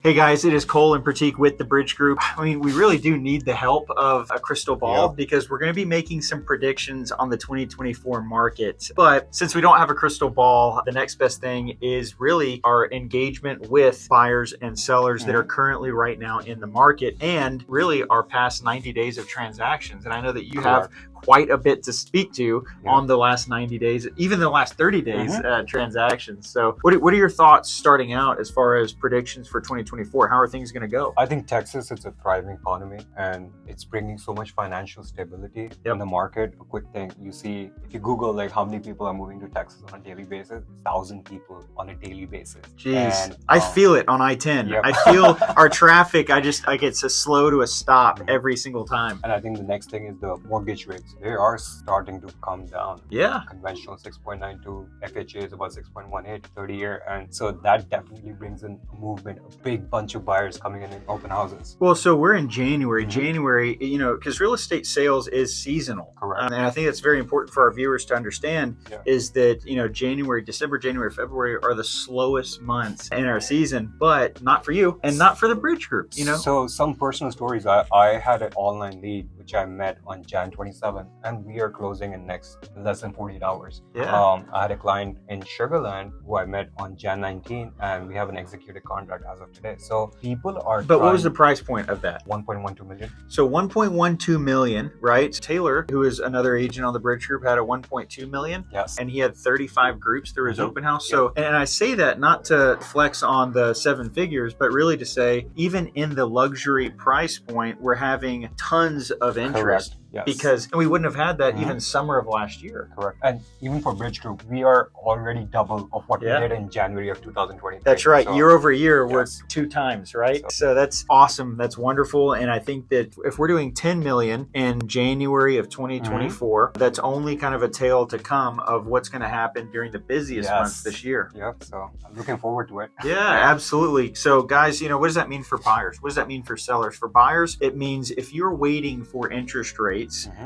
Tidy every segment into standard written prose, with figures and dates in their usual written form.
Hey guys, it is Cole and Pratik with the Bridge Group. I mean, we really do need the help of a crystal ball because we're going to be making some predictions on the 2024 market. But since we don't have a crystal ball, the next best thing is really our engagement with buyers and sellers that are currently right now in the market, and really our past 90 days of transactions. And I know that you have quite a bit to speak to on the last 90 days, even the last 30 days transactions. So what are your thoughts starting out as far as predictions for 2024? How are things going to go? I think Texas is a thriving economy and it's bringing so much financial stability in the market. A quick thing, you see, if you Google like how many people are moving to Texas on a daily basis, 1,000 people on a daily basis. Jeez, and, I feel it on I-10. I feel our traffic, I get so slow to a stop every single time. And I think the next thing is the mortgage rates. They are starting to come down. Conventional 6.92, FHA is about 6.18, 30-year. And so that definitely brings in a movement, a big bunch of buyers coming in open houses. Well, so we're in January. January, because real estate sales is seasonal. Correct. And I think that's very important for our viewers to understand is that, January, December, January, February are the slowest months in our season, but not for you and not for the Bridge Group, So some personal stories. I had an online lead, which I met on Jan 27, and we are closing in less than 48 hours. I had a client in Sugarland who I met on Jan 19, and we have an executed contract as of today. So people are But what was the price point of that? 1.12 million. So 1.12 million, right? Taylor, who is another agent on the Bridge Group, had a 1.2 million. Yes. And he had 35 groups through his open house. So, and I say that not to flex on the seven figures, but really to say, even in the luxury price point, we're having tons of interest. Yes. Because we wouldn't have had that even summer of last year. Correct. And even for Bridge Group, we are already double of what we did in January of 2023. That's right. So, year over year, we're 2 times, right? So that's awesome. That's wonderful. And I think that if we're doing 10 million in January of 2024, that's only kind of a tale to come of what's going to happen during the busiest months this year. So I'm looking forward to it. Absolutely. So guys, what does that mean for buyers? What does that mean for sellers? For buyers, it means if you're waiting for interest rates,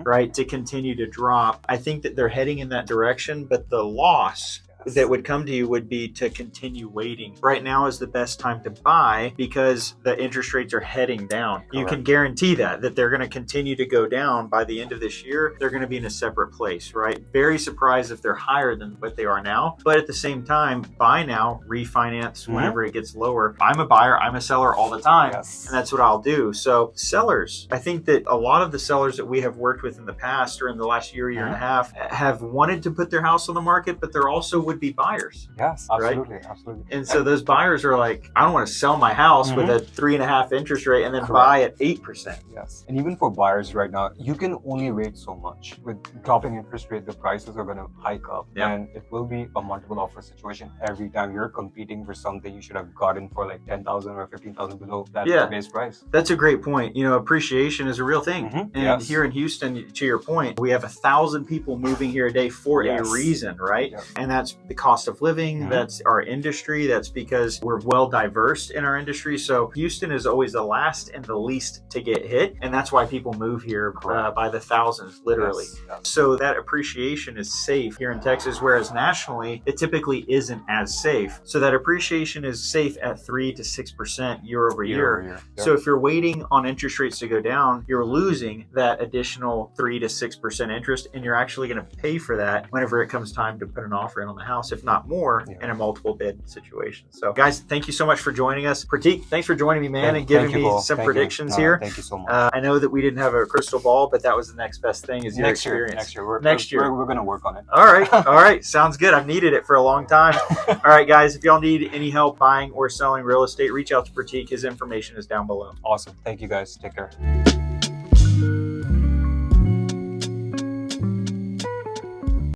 right, to continue to drop, I think that they're heading in that direction, but the loss that would come to you would be to continue waiting. Right now is the best time to buy because the interest rates are heading down. You can guarantee that they're going to continue to go down by the end of this year. They're going to be in a separate place, right? Very surprised if they're higher than what they are now. But at the same time, buy now, refinance whenever it gets lower. I'm a buyer, I'm a seller all the time, and that's what I'll do. So sellers, I think that a lot of the sellers that we have worked with in the past or in the last year and a half have wanted to put their house on the market, but they're also would be buyers. Yes, absolutely, absolutely. And so those buyers are like, I don't want to sell my house with a 3.5 interest rate and then buy at 8%. Yes. And even for buyers right now, you can only wait so much. With dropping interest rate, the prices are going to hike up, and it will be a multiple offer situation every time you're competing for something you should have gotten for like 10,000 or 15,000 below that base price. That's a great point. Appreciation is a real thing. And here in Houston, to your point, we have 1,000 people moving here a day for a reason, right? And that's the cost of living. That's our industry. That's because we're well diverse in our industry. So Houston is always the last and the least to get hit. And that's why people move here by the thousands, literally. So that appreciation is safe here in Texas, whereas nationally, it typically isn't as safe. So that appreciation is safe at 3 to 6% year over year. So if you're waiting on interest rates to go down, you're losing that additional 3 to 6% interest, and you're actually going to pay for that whenever it comes time to put an offer in on the house, if not more, in a multiple bid situation. So guys, thank you so much for joining us. Pratik, thanks for joining me, man, and giving me some predictions here. Thank you so much. I know that we didn't have a crystal ball, but that was the next best thing is your experience. Next year. We're going to work on it. All right. Sounds good. I've needed it for a long time. All right, guys, if y'all need any help buying or selling real estate, reach out to Pratik. His information is down below. Awesome. Thank you, guys. Take care.